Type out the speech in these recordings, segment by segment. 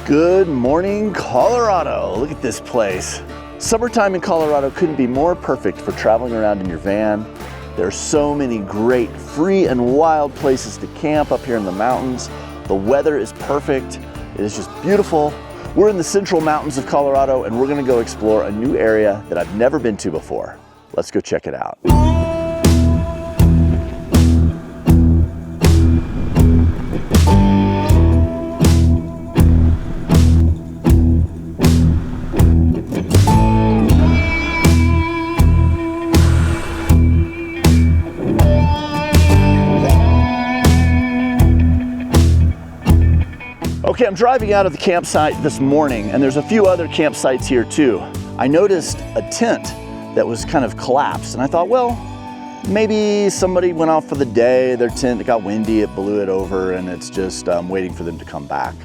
Good morning, Colorado. Look at this place. Summertime in Colorado couldn't be more perfect for traveling around in your van. There are so many great free and wild places to camp up here in the mountains. The weather is perfect. It is just beautiful. We're in the central mountains of Colorado and we're gonna go explore a new area that I've never been to before. Let's go check it out. Okay, I'm driving out of the campsite this morning and there's a few other campsites here too. I noticed a tent that was kind of collapsed and I thought, well, maybe somebody went off for the day, their tent got windy, it blew it over and it's just waiting for them to come back.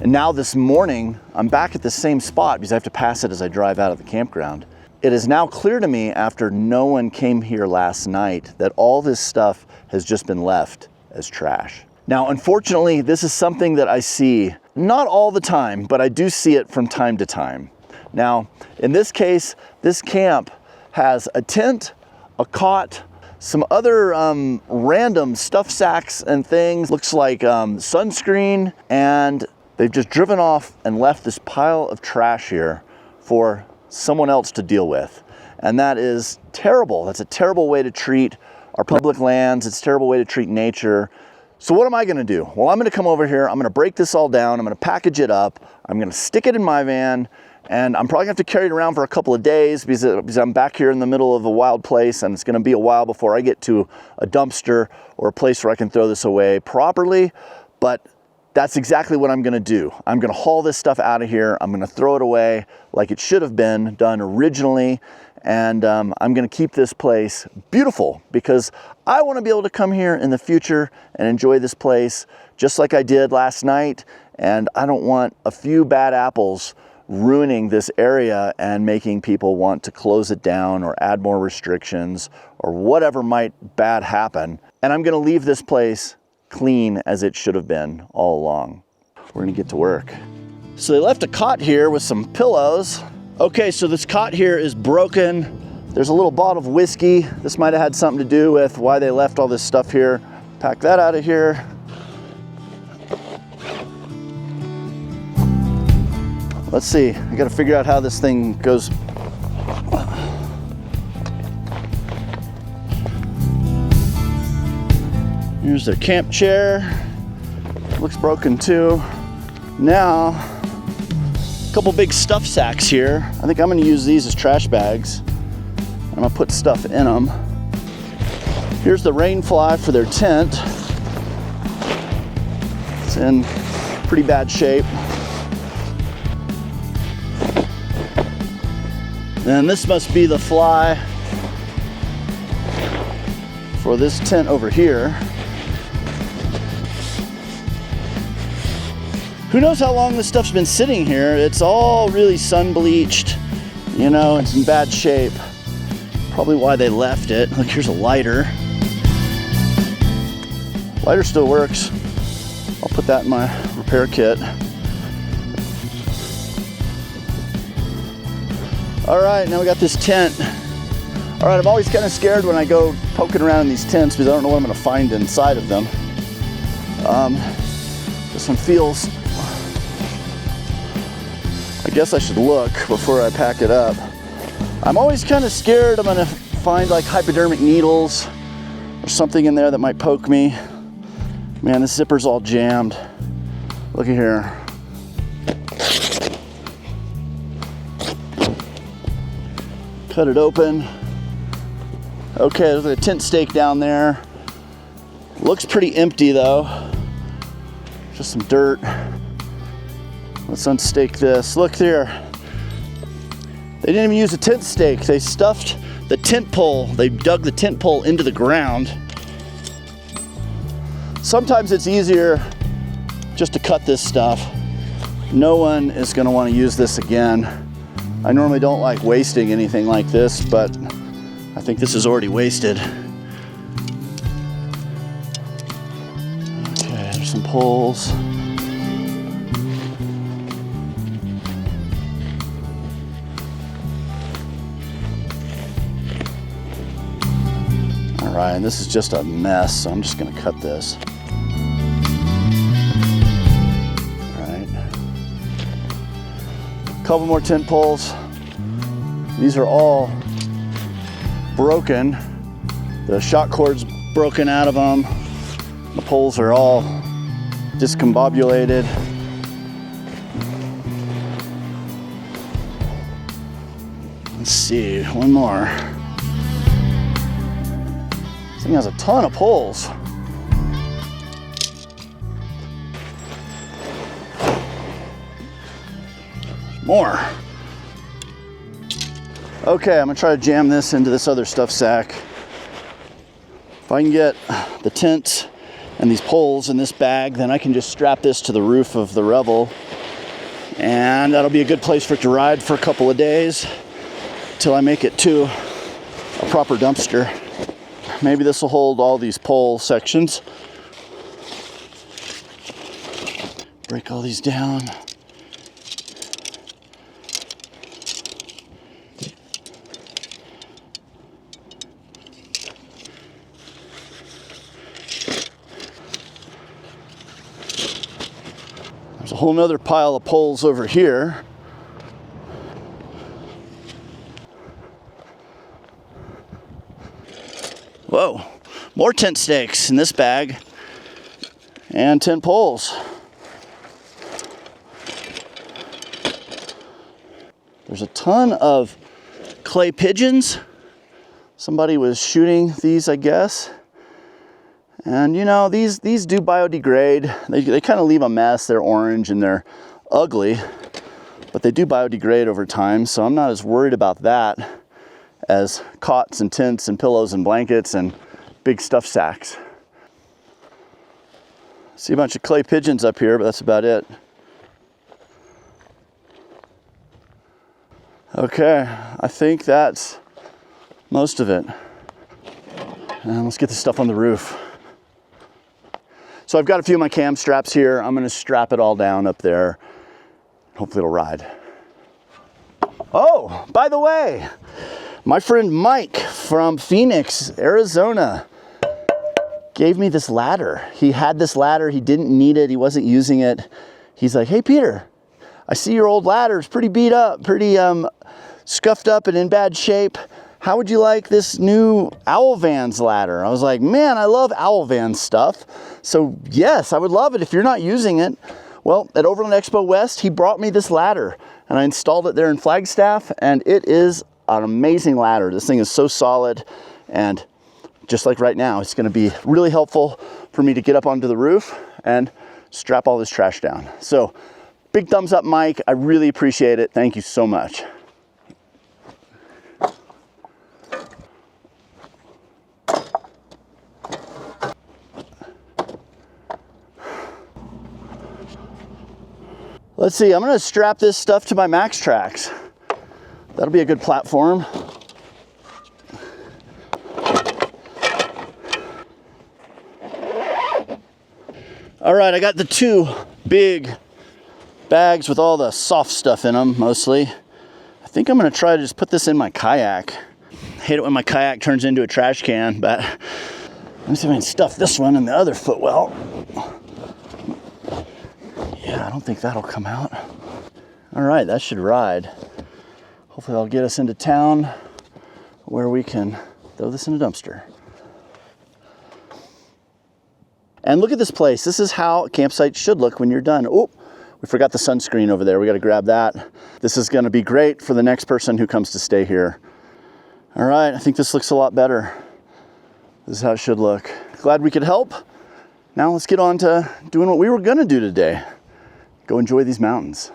And now this morning, I'm back at the same spot because I have to pass it as I drive out of the campground. It is now clear to me after no one came here last night that all this stuff has just been left as trash. Now, unfortunately, this is something that I see not all the time, but I do see it from time to time. Now, in this case, this camp has a tent, a cot, some other random stuff sacks and things. Looks like sunscreen, and they've just driven off and left this pile of trash here for someone else to deal with. And that is terrible. That's a terrible way to treat our public lands. It's a terrible way to treat nature. So what am I gonna do? Well, I'm gonna come over here, I'm gonna break this all down, I'm gonna package it up, I'm gonna stick it in my van, and I'm probably gonna have to carry it around for a couple of days because I'm back here in the middle of a wild place and it's gonna be a while before I get to a dumpster or a place where I can throw this away properly, but that's exactly what I'm gonna do. I'm gonna haul this stuff out of here, I'm gonna throw it away like it should have been done originally, and I'm gonna keep this place beautiful because I wanna be able to come here in the future and enjoy this place just like I did last night, and I don't want a few bad apples ruining this area and making people want to close it down or add more restrictions or whatever might bad happen. And I'm gonna leave this place clean as it should have been all along. We're gonna get to work. So they left a cot here with some pillows. Okay, so this cot here is broken. There's a little bottle of whiskey. This might have had something to do with why they left all this stuff here. Pack that out of here. Let's see, I gotta figure out how this thing goes. Here's their camp chair. Looks broken too. Now, a couple big stuff sacks here. I think I'm gonna use these as trash bags. I'm gonna put stuff in them. Here's the rain fly for their tent. It's in pretty bad shape. And this must be the fly for this tent over here. Who knows how long this stuff's been sitting here? It's all really sun bleached, you know, it's in bad shape. Probably why they left it. Look, here's a lighter. Lighter still works. I'll put that in my repair kit. All right, now we got this tent. All right, I'm always kind of scared when I go poking around in these tents because I don't know what I'm gonna find inside of them. This one feels, I guess I should look before I pack it up. I'm always kind of scared I'm gonna find like hypodermic needles or something in there that might poke me. Man, this zipper's all jammed. Look at here. Cut it open. Okay, there's a tent stake down there. Looks pretty empty though. Just some dirt. Let's unstake this. Look there. They didn't even use a tent stake. They stuffed the tent pole. They dug the tent pole into the ground. Sometimes it's easier just to cut this stuff. No one is gonna wanna use this again. I normally don't like wasting anything like this, but I think this is already wasted. Okay, there's some poles. right, and this is just a mess, so I'm just gonna cut this. All right. A couple more tent poles. These are all broken. The shock cord's broken out of them. The poles are all discombobulated. Let's see, one more. This thing has a ton of poles. More. Okay, I'm gonna try to jam this into this other stuff sack. If I can get the tent and these poles in this bag, then I can just strap this to the roof of the Revel, and that'll be a good place for it to ride for a couple of days till I make it to a proper dumpster. Maybe this will hold all these pole sections. Break all these down. There's a whole nother pile of poles over here. Whoa, more tent stakes in this bag and tent poles. There's a ton of clay pigeons. Somebody was shooting these, I guess. And you know, these do biodegrade. They kind of leave a mess. They're orange and they're ugly, but they do biodegrade over time, so I'm not as worried about that as cots and tents and pillows and blankets and big stuff sacks. See a bunch of clay pigeons up here, but that's about it. Okay, I think that's most of it. And let's get this stuff on the roof. So I've got a few of my cam straps here. I'm gonna strap it all down up there. Hopefully it'll ride. Oh, by the way, my friend Mike from Phoenix, Arizona, gave me this ladder. He had this ladder, he didn't need it, he wasn't using it. He's like, hey Peter, I see your old ladder, it's pretty beat up, pretty scuffed up and in bad shape. How would you like this new Alvin's ladder? I was like, man, I love Alvin stuff. So yes, I would love it if you're not using it. Well, at Overland Expo West, he brought me this ladder and I installed it there in Flagstaff, and it is an amazing ladder. This thing is so solid, and just like right now, it's gonna be really helpful for me to get up onto the roof and strap all this trash down. So big thumbs up, Mike. I really appreciate it. Thank you so much. Let's see, I'm gonna strap this stuff to my Max Tracks. That'll be a good platform. All right, I got the two big bags with all the soft stuff in them, mostly. I think I'm gonna try to just put this in my kayak. I hate it when my kayak turns into a trash can, but let me see if I can stuff this one in the other footwell. Yeah, I don't think that'll come out. All right, that should ride. Hopefully that'll get us into town where we can throw this in a dumpster. And look at this place. This is how a campsite should look when you're done. Oh, we forgot the sunscreen over there. We got to grab that. This is going to be great for the next person who comes to stay here. All right, I think this looks a lot better. This is how it should look. Glad we could help. Now let's get on to doing what we were going to do today. Go enjoy these mountains.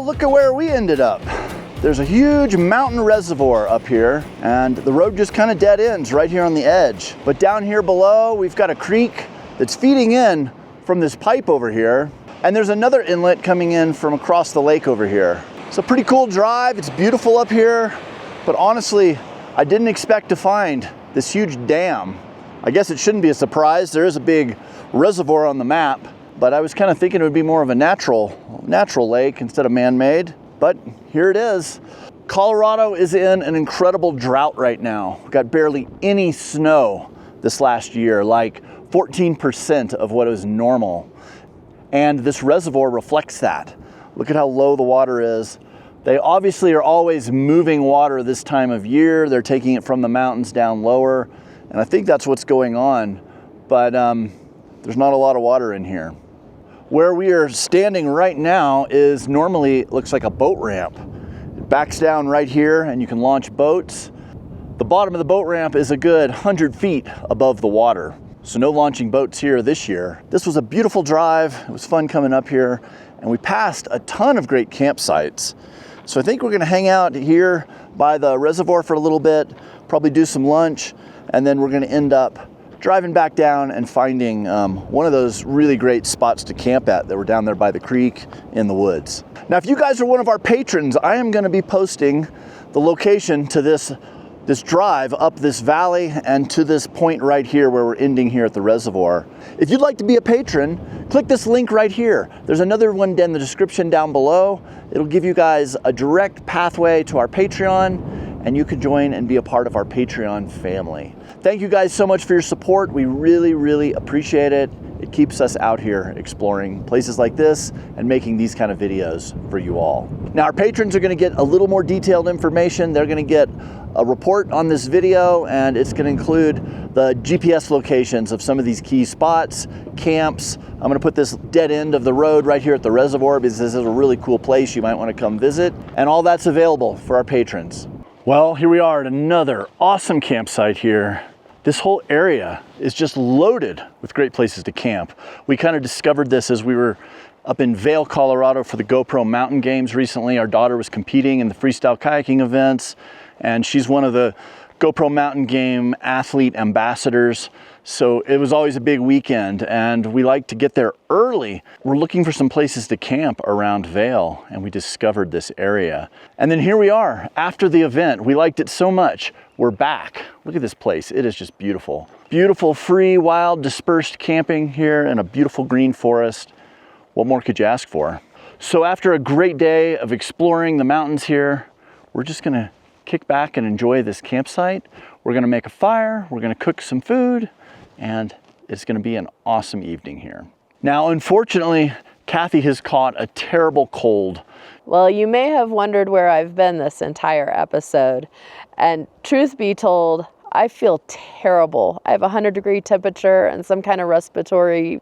look at where we ended up. There's a huge mountain reservoir up here, and the road just kind of dead ends right here on the edge. But down here below, we've got a creek that's feeding in from this pipe over here, and there's another inlet coming in from across the lake over here. It's a pretty cool drive. It's beautiful up here, but honestly, I didn't expect to find this huge dam. I guess it shouldn't be a surprise. There is a big reservoir on the map, but I was kind of thinking it would be more of a natural lake instead of man-made, but here it is. Colorado is in an incredible drought right now. We've got barely any snow this last year, like 14% of what is normal. And this reservoir reflects that. Look at how low the water is. They obviously are always moving water this time of year. They're taking it from the mountains down lower. And I think that's what's going on. But there's not a lot of water in here. Where we are standing right now is normally looks like a boat ramp. It backs down right here and you can launch boats. The bottom of the boat ramp is a good 100 feet above the water. So no launching boats here this year. This was a beautiful drive. It was fun coming up here, and we passed a ton of great campsites. So I think we're gonna hang out here by the reservoir for a little bit, probably do some lunch, and then we're gonna end up driving back down and finding one of those really great spots to camp at that were down there by the creek in the woods. Now, if you guys are one of our patrons, I am gonna be posting the location to this drive up this valley and to this point right here where we're ending here at the reservoir. If you'd like to be a patron, click this link right here. There's another one in the description down below. It'll give you guys a direct pathway to our Patreon, and you can join and be a part of our Patreon family. Thank you guys so much for your support. We really, really appreciate it. It keeps us out here exploring places like this and making these kind of videos for you all. Now, our patrons are gonna get a little more detailed information. They're gonna get a report on this video, and it's gonna include the GPS locations of some of these key spots, camps. I'm gonna put this dead end of the road right here at the reservoir because this is a really cool place you might wanna come visit, and all that's available for our patrons. Well, here we are at another awesome campsite here. This whole area is just loaded with great places to camp. We kind of discovered this as we were up in Vail, Colorado for the GoPro Mountain Games recently. Our daughter was competing in the freestyle kayaking events, and she's one of the GoPro Mountain Game athlete ambassadors. So it was always a big weekend, and we like to get there early. We're looking for some places to camp around Vail, and we discovered this area. And then here we are after the event. We liked it so much. We're back. Look at this place. It is just beautiful. Beautiful, free, wild, dispersed camping here in a beautiful green forest. What more could you ask for? So after a great day of exploring the mountains here, we're just gonna kick back and enjoy this campsite. We're gonna make a fire, we're gonna cook some food, and it's gonna be an awesome evening here. Now, unfortunately, Kathy has caught a terrible cold. Well, you may have wondered where I've been this entire episode. And truth be told, I feel terrible. I have a 100-degree temperature and some kind of respiratory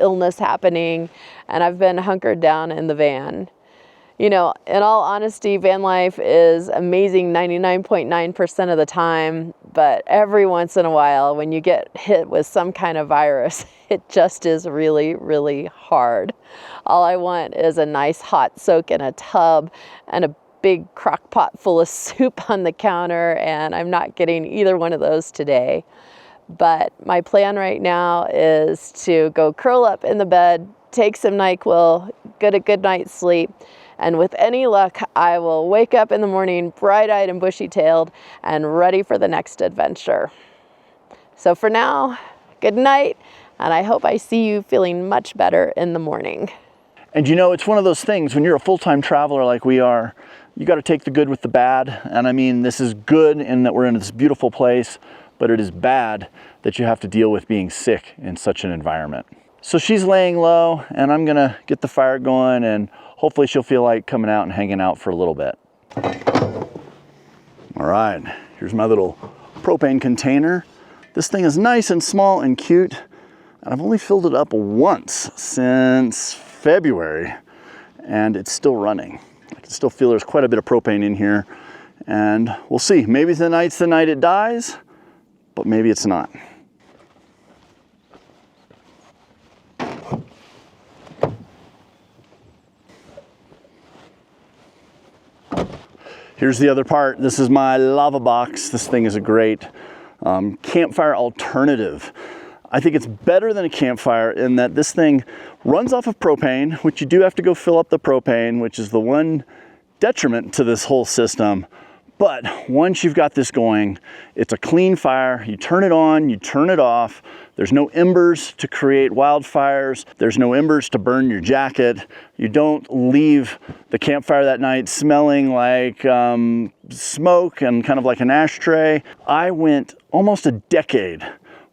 illness happening, and I've been hunkered down in the van. You know, in all honesty, van life is amazing 99.9% of the time, but every once in a while, when you get hit with some kind of virus, it just is really, really hard. All I want is a nice hot soak in a tub and a big crock pot full of soup on the counter, and I'm not getting either one of those today. But my plan right now is to go curl up in the bed, take some NyQuil, get a good night's sleep, and with any luck, I will wake up in the morning bright-eyed and bushy-tailed and ready for the next adventure. So for now, good night, and I hope I see you feeling much better in the morning. And you know, it's one of those things, when you're a full-time traveler like we are, you got to take the good with the bad. And I mean, this is good in that we're in this beautiful place, but it is bad that you have to deal with being sick in such an environment. So she's laying low, and I'm gonna get the fire going, and hopefully she'll feel like coming out and hanging out for a little bit. All right, here's my little propane container. This thing is nice and small and cute, and I've only filled it up once since February, and it's still running. I can still feel there's quite a bit of propane in here, and we'll see. Maybe tonight's the night it dies, but maybe it's not. Here's the other part. This is my lava box. This thing is a great campfire alternative. I think it's better than a campfire in that this thing runs off of propane, which you do have to go fill up the propane, which is the one detriment to this whole system. But once you've got this going, it's a clean fire. You turn it on, you turn it off. There's no embers to create wildfires. There's no embers to burn your jacket. You don't leave the campfire that night smelling like smoke and kind of like an ashtray. I went almost a decade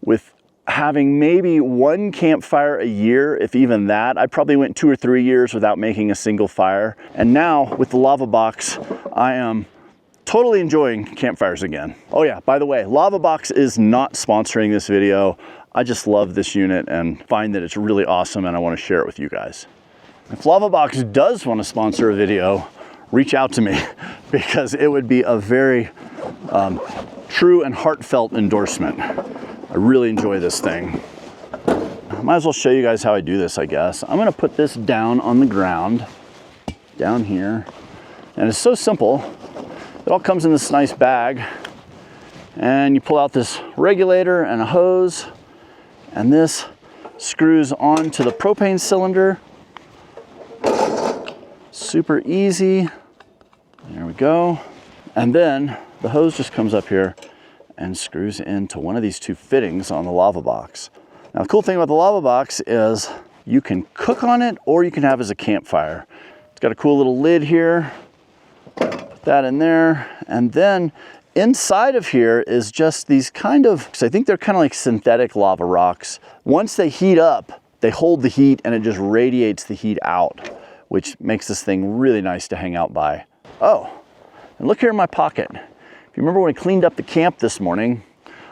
with having maybe one campfire a year, if even that. I probably went 2 or 3 years without making a single fire. And now with the lava box, I am totally enjoying campfires again. Oh yeah, by the way, Lava Box is not sponsoring this video. I just love this unit and find that it's really awesome and I want to share it with you guys. If Lava Box does want to sponsor a video, reach out to me because it would be a very true and heartfelt endorsement. I really enjoy this thing. I might as well show you guys how I do this, I guess. I'm gonna put this down on the ground, down here. And it's so simple. It all comes in this nice bag. And you pull out this regulator and a hose, and this screws onto the propane cylinder. Super easy. There we go. And then the hose just comes up here and screws into one of these 2 fittings on the lava box. Now the cool thing about the lava box is you can cook on it or you can have it as a campfire. It's got a cool little lid here. Put that in there. And then inside of here is just these kind of, I think they're kind of like synthetic lava rocks. Once they heat up, they hold the heat and it just radiates the heat out, which makes this thing really nice to hang out by. Oh, and look here in my pocket. If you remember when I cleaned up the camp this morning,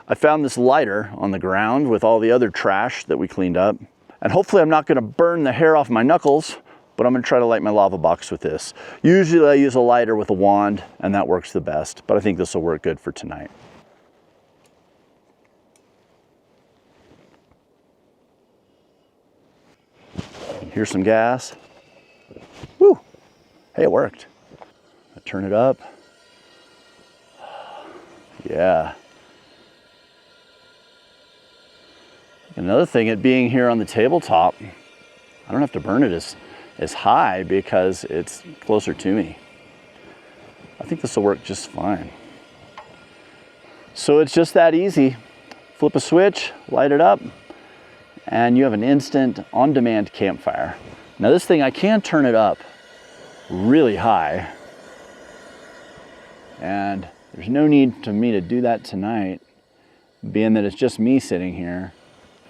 I found this lighter on the ground with all the other trash that we cleaned up. And hopefully I'm not gonna burn the hair off my knuckles, but I'm gonna try to light my lava box with this. Usually I use a lighter with a wand and that works the best, but I think this will work good for tonight. Here's some gas. Woo! Hey, it worked. I turn it up. Yeah. Another thing, it being here on the tabletop, I don't have to burn it as high because it's closer to me. I think this will work just fine. So it's just that easy. Flip a switch, light it up, and you have an instant on-demand campfire. Now this thing, I can turn it up really high, and there's no need to me to do that tonight, being that it's just me sitting here.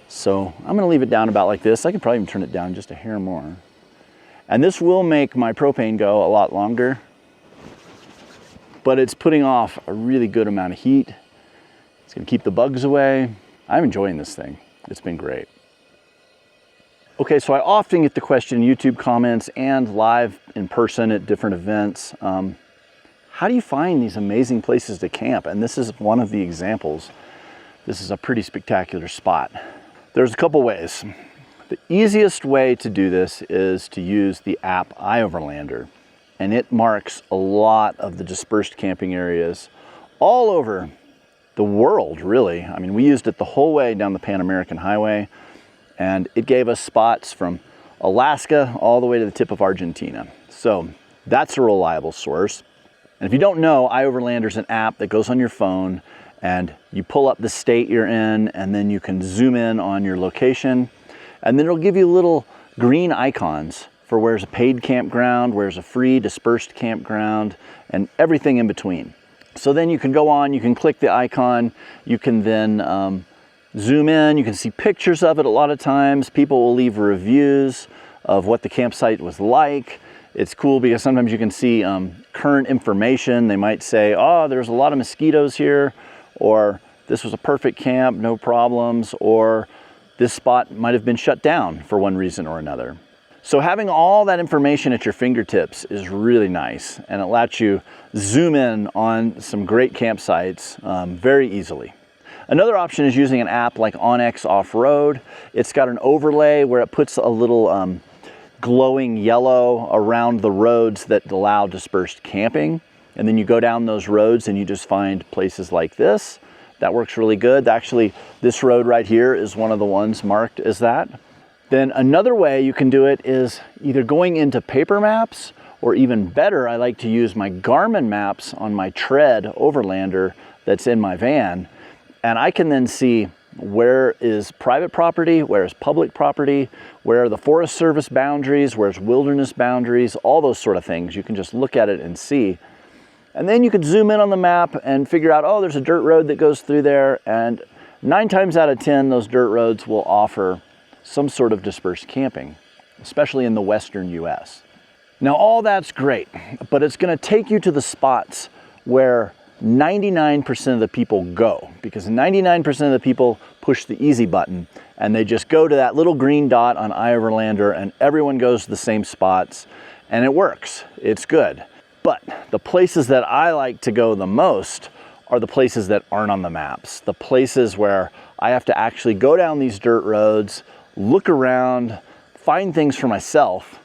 So I'm gonna leave it down about like this. I could probably even turn it down just a hair more. And this will make my propane go a lot longer, but it's putting off a really good amount of heat. It's gonna keep the bugs away. I'm enjoying this thing. It's been great. Okay, so I often get the question in YouTube comments and live in person at different events, how do you find these amazing places to camp? And this is one of the examples. This is a pretty spectacular spot. There's a couple ways. The easiest way to do this is to use the app iOverlander, and it marks a lot of the dispersed camping areas all over the world, really. I mean, we used it the whole way down the Pan American Highway, and it gave us spots from Alaska all the way to the tip of Argentina. So that's a reliable source. And if you don't know, iOverlander is an app that goes on your phone and you pull up the state you're in and then you can zoom in on your location, and then it'll give you little green icons for where's a paid campground, where's a free dispersed campground, and everything in between. So then you can go on, you can click the icon, you can then zoom in, you can see pictures of it. A lot of times people will leave reviews of what the campsite was like. It's cool because sometimes you can see current information. They might say, oh, there's a lot of mosquitoes here, or this was a perfect camp, no problems, or this spot might have been shut down for one reason or another. So having all that information at your fingertips is really nice, and it lets you zoom in on some great campsites very easily. Another option is using an app like OnX Off-Road. It's got an overlay where it puts a little glowing yellow around the roads that allow dispersed camping. and then you go down those roads and you just find places like this. That works really good. Actually, this road right here is one of the ones marked as that. Then another way you can do it is either going into paper maps, or even better, I like to use my Garmin maps on my Tread Overlander that's in my van. And I can then see where is private property, where is public property, where are the Forest Service boundaries, where's wilderness boundaries, all those sort of things. You can just look at it and see. And then you could zoom in on the map and figure out, oh, there's a dirt road that goes through there. And 9 times out of 10, those dirt roads will offer some sort of dispersed camping, especially in the western US. Now, all that's great, but it's gonna take you to the spots where 99% of the people go, because 99% of the people push the easy button and they just go to that little green dot on iOverlander and everyone goes to the same spots and it works, it's good. But the places that I like to go the most are the places that aren't on the maps, the places where I have to actually go down these dirt roads, look around, find things for myself,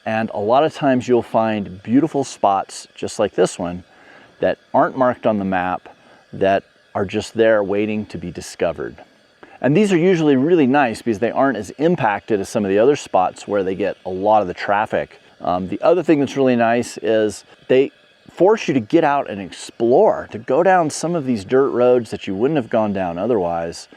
and a lot of times you'll find beautiful spots just like this one that aren't marked on the map, that are just there waiting to be discovered. And these are usually really nice because they aren't as impacted as some of the other spots where they get a lot of the traffic. The other thing that's really nice is they force you to get out and explore, to go down some of these dirt roads that you wouldn't have gone down otherwise,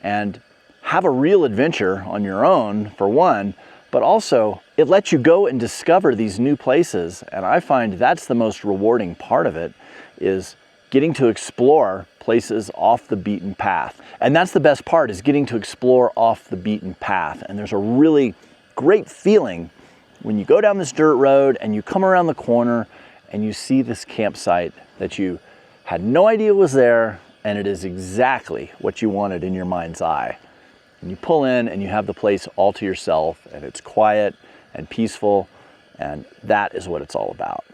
and have a real adventure on your own, for one, but also it lets you go and discover these new places. And I find that's the most rewarding part of it, is getting to explore places off the beaten path. And that's the best part, is getting to explore off the beaten path. And there's a really great feeling when you go down this dirt road and you come around the corner and you see this campsite that you had no idea was there, and it is exactly what you wanted in your mind's eye. And you pull in and you have the place all to yourself, and it's quiet and peaceful, and that is what it's all about.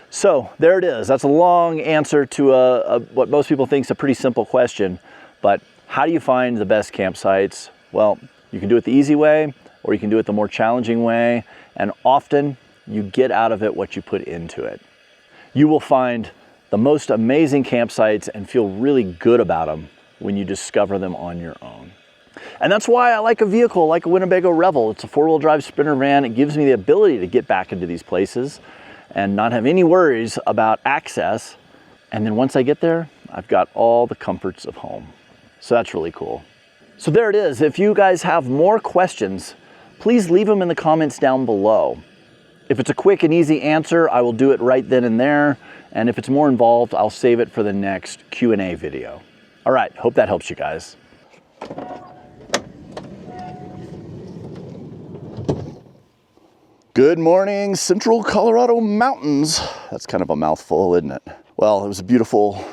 So there it is. That's a long answer to what most people think is a pretty simple question, but how do you find the best campsites? Well, you can do it the easy way, or you can do it the more challenging way, and often you get out of it what you put into it. You will find the most amazing campsites and feel really good about them when you discover them on your own. And that's why I like a vehicle like a Winnebago Revel. It's a 4-wheel drive sprinter van. It gives me the ability to get back into these places and not have any worries about access. And then once I get there, I've got all the comforts of home. So that's really cool. So there it is. If you guys have more questions, please leave them in the comments down below. If it's a quick and easy answer, I will do it right then and there. And if it's more involved, I'll save it for the next Q&A video. All right, hope that helps you guys. Good morning, Central Colorado mountains. That's kind of a mouthful, isn't it? Well, it was a beautiful,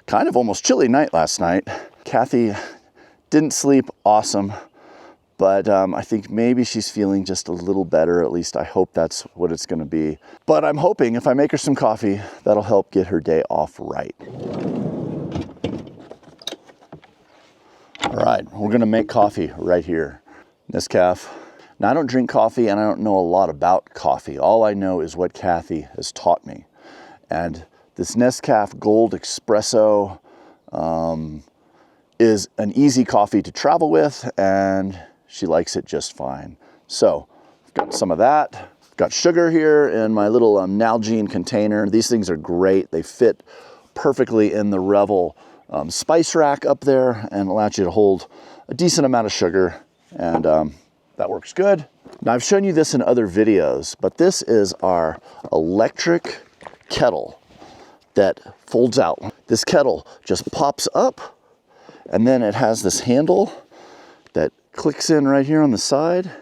kind of almost chilly night last night. Kathy didn't sleep awesome, but I think maybe she's feeling just a little better. At least I hope that's what it's gonna be. But I'm hoping if I make her some coffee, that'll help get her day off right. All right, we're gonna make coffee right here. Nescafe. Now, I don't drink coffee and I don't know a lot about coffee. All I know is what Kathy has taught me. And this Nescafe Gold Espresso is an easy coffee to travel with, and she likes it just fine. So I've got some of that. I've got sugar here in my little Nalgene container. These things are great. They fit perfectly in the Revel spice rack up there and allows you to hold a decent amount of sugar, and that works good. Now, I've shown you this in other videos, but this is our electric kettle that folds out. This kettle just pops up, and then it has this handle that clicks in right here on the side,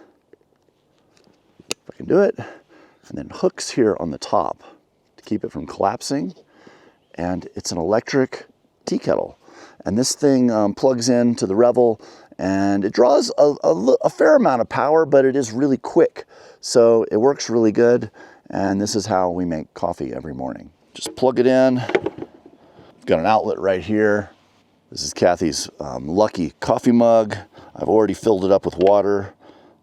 if I can do it, and then hooks here on the top to keep it from collapsing. And it's an electric tea kettle. And this thing plugs into the Revel, and it draws a fair amount of power, but it is really quick. So it works really good, and this is how we make coffee every morning. Just plug it in. I've got an outlet right here. This is Kathy's lucky coffee mug. I've already filled it up with water,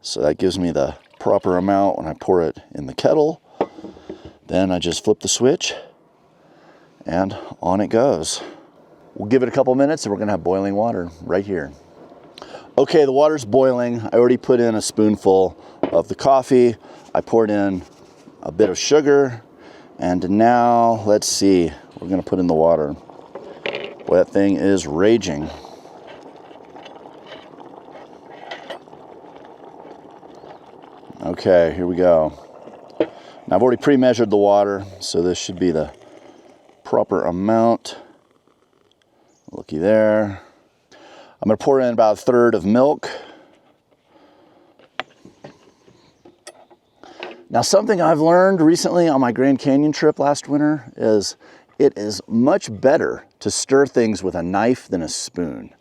so that gives me the proper amount when I pour it in the kettle. Then I just flip the switch, and on it goes. We'll give it a couple minutes and we're gonna have boiling water right here. Okay, the water's boiling. I already put in a spoonful of the coffee. I poured in a bit of sugar, and now let's see, we're gonna put in the water. Boy, that thing is raging. Okay, here we go. Now I've already pre-measured the water, so this should be the proper amount. Looky there. I'm gonna pour in about 1/3 of milk. Now, something I've learned recently on my Grand Canyon trip last winter is it is much better to stir things with a knife than a spoon.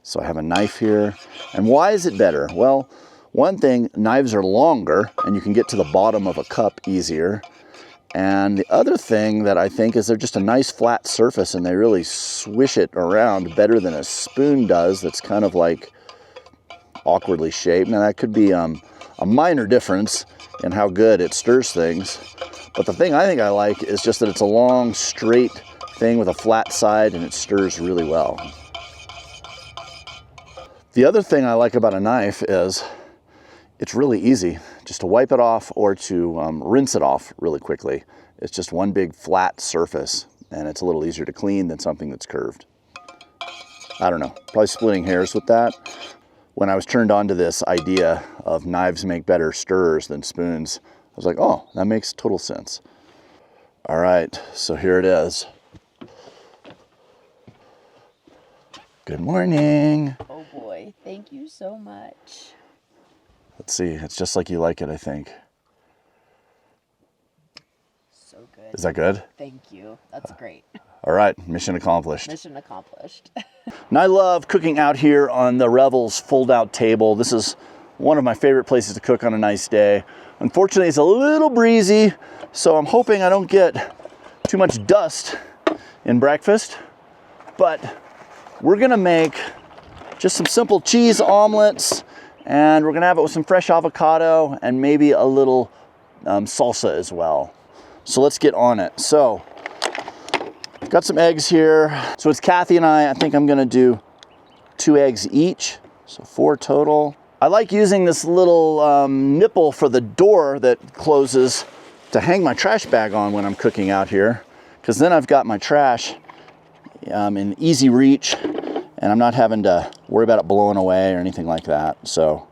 So I have a knife here. And why is it better? Well, one thing, knives are longer and you can get to the bottom of a cup easier. And the other thing that I think is they're just a nice flat surface and they really swish it around better than a spoon does that's kind of like awkwardly shaped. Now that could be a minor difference in how good it stirs things. But the thing I think I like is just that it's a long, straight thing with a flat side and it stirs really well. The other thing I like about a knife is it's really easy just to wipe it off or to rinse it off really quickly. It's just one big flat surface and it's a little easier to clean than something that's curved. I don't know, probably splitting hairs with that. When I was turned on to this idea of knives make better stirrers than spoons, I was like, oh, that makes total sense. All right, so here it is. Good morning. Oh boy, thank you so much. Let's see, it's just like you like it, I think. So good. Is that good? Thank you. That's great. All right, mission accomplished. Mission accomplished. And I love cooking out here on the Revel's fold-out table. This is one of my favorite places to cook on a nice day. Unfortunately, it's a little breezy, so I'm hoping I don't get too much dust in breakfast. But we're gonna make just some simple cheese omelets, and we're gonna have it with some fresh avocado and maybe a little salsa as well. So let's get on it. So, got some eggs here. So it's Kathy and I think I'm gonna do 2 eggs each, so 4 total. I like using this little nipple for the door that closes to hang my trash bag on when I'm cooking out here, because then I've got my trash in easy reach and I'm not having to worry about it blowing away or anything like that. So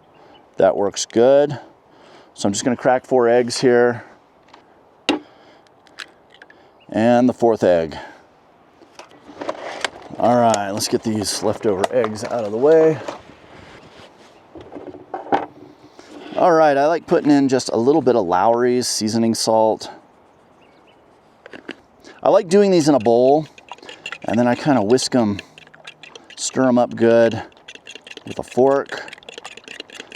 that works good. So I'm just gonna crack 4 eggs here. And the 4th egg. All right, let's get these leftover eggs out of the way. All right, I like putting in just a little bit of Lowry's seasoning salt. I like doing these in a bowl, and then I kind of whisk them, stir them up good with a fork.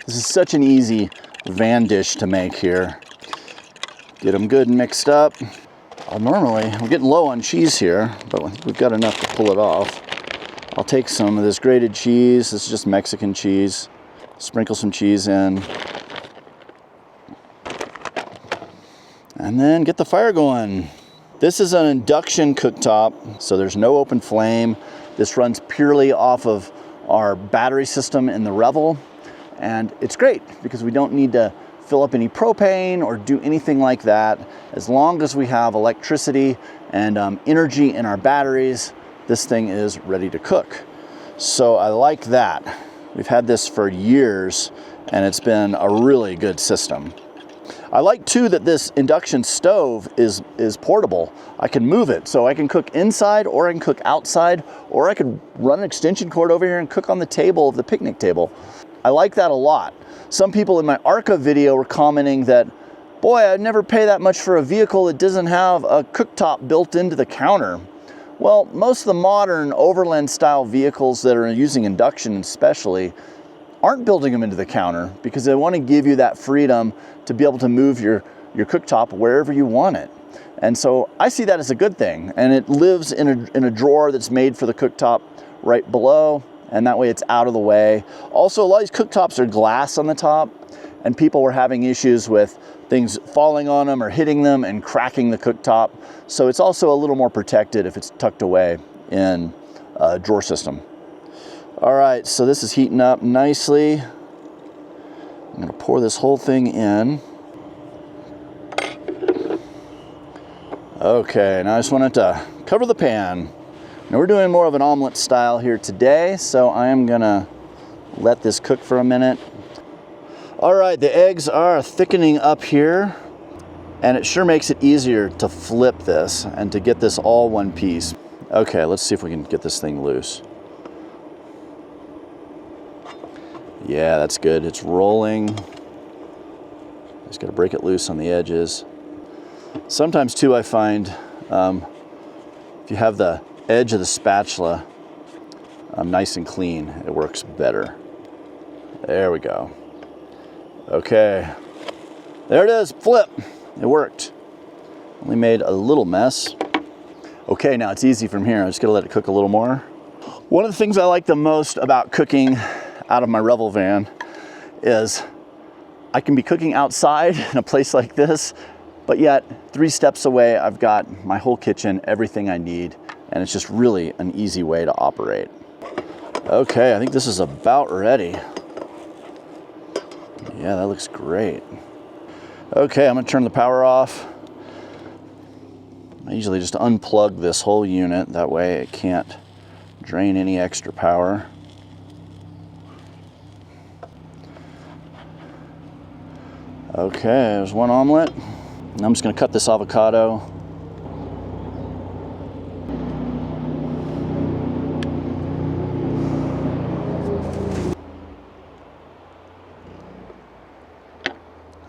This is such an easy van dish to make here. Get them good and mixed up. Normally, we're getting low on cheese here, but we've got enough to pull it off. I'll take some of this grated cheese. This is just Mexican cheese. Sprinkle some cheese in. And then get the fire going. This is an induction cooktop, so there's no open flame. This runs purely off of our battery system in the Revel. And it's great because we don't need to fill up any propane or do anything like that. As long as we have electricity and energy in our batteries, this thing is ready to cook. So I like that. We've had this for years and it's been a really good system. I like too that this induction stove is portable. I can move it, so I can cook inside or I can cook outside, or I could run an extension cord over here and cook on the table of the picnic table. I like that a lot. Some people in my ARCA video were commenting that, boy, I'd never pay that much for a vehicle that doesn't have a cooktop built into the counter. Well, most of the modern overland style vehicles that are using induction especially aren't building them into the counter because they want to give you that freedom to be able to move your cooktop wherever you want it. And so I see that as a good thing. And it lives in a drawer that's made for the cooktop right below. and that way it's out of the way. Also, a lot of these cooktops are glass on the top, and people were having issues with things falling on them or hitting them and cracking the cooktop. So it's also a little more protected if it's tucked away in a drawer system. All right, so this is heating up nicely. I'm gonna pour this whole thing in. Okay, now I just wanted to cover the pan. Now we're doing more of an omelet style here today, so I am gonna let this cook for a minute. All right, the eggs are thickening up here, and it sure makes it easier to flip this and to get this all one piece. Okay, let's see if we can get this thing loose. Yeah, that's good. It's rolling. Just gotta break it loose on the edges. Sometimes too, I find if you have the edge of the spatula nice and clean, it works better. There we go. Okay, there it is, flip. It worked. Only made a little mess. Okay, now it's easy from here. I'm just gonna let it cook a little more. One of the things I like the most about cooking out of my Revel van is I can be cooking outside in a place like this, but yet 3 steps away, I've got my whole kitchen, everything I need, and it's just really an easy way to operate. Okay, I think this is about ready. Yeah, that looks great. Okay, I'm gonna turn the power off. I usually just unplug this whole unit, that way it can't drain any extra power. Okay, there's one omelet. And I'm just gonna cut this avocado.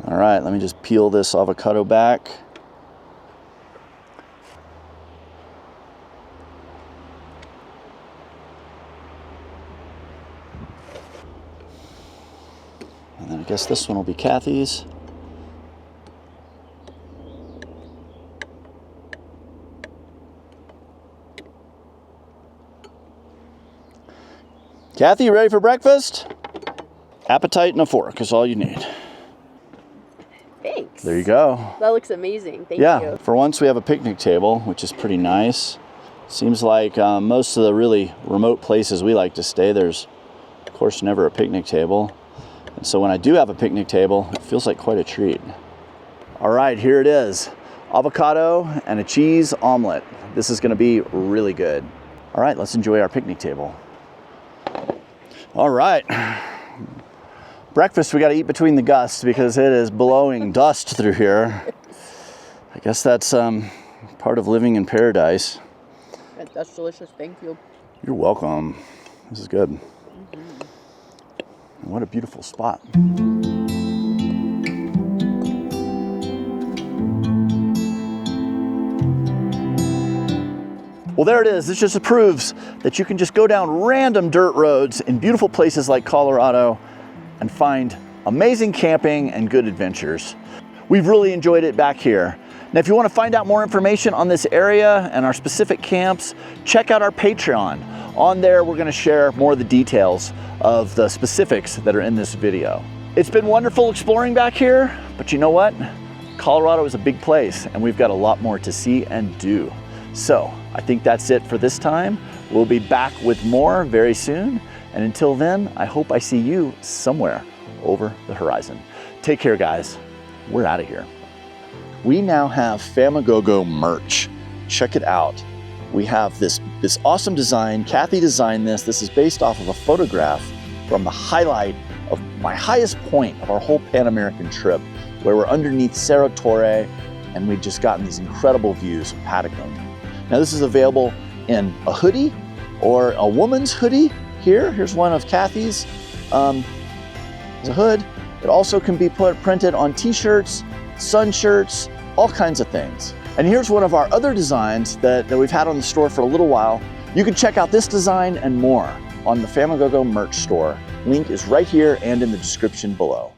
All right, let me just peel this avocado back. And then I guess this one will be Kathy's. Kathy, you ready for breakfast? Appetite and a fork is all you need. Thanks. There you go. That looks amazing. Thank you. Yeah, for once we have a picnic table, which is pretty nice. Seems like most of the really remote places we like to stay, there's of course never a picnic table. And so when I do have a picnic table, it feels like quite a treat. All right, here it is. Avocado and a cheese omelet. This is gonna be really good. All right, let's enjoy our picnic table. All right. Breakfast we gotta eat between the gusts because it is blowing dust through here. I guess that's part of living in paradise. That's delicious, thank you. You're welcome. This is good. What a beautiful spot. Well, there it is. This just proves that you can just go down random dirt roads in beautiful places like Colorado and find amazing camping and good adventures. We've really enjoyed it back here. Now, if you want to find out more information on this area and our specific camps, check out our Patreon. On there, we're going to share more of the details of the specifics that are in this video. It's been wonderful exploring back here, but you know what? Colorado is a big place and we've got a lot more to see and do. So I think that's it for this time. We'll be back with more very soon. And until then, I hope I see you somewhere over the horizon. Take care, guys. We're out of here. We now have Famagogo merch. Check it out. We have this awesome design. Kathy designed this. This is based off of a photograph from the highlight of my highest point of our whole Pan American trip, where we're underneath Cerro Torre, and we've just gotten these incredible views of Patagonia. Now this is available in a hoodie or a woman's hoodie. Here's one of Kathy's. It's a hood. It also can be printed on t-shirts, sun shirts, all kinds of things. And here's one of our other designs that we've had on the store for a little while. You can check out this design and more on the Famagogo merch store. Link is right here and in the description below.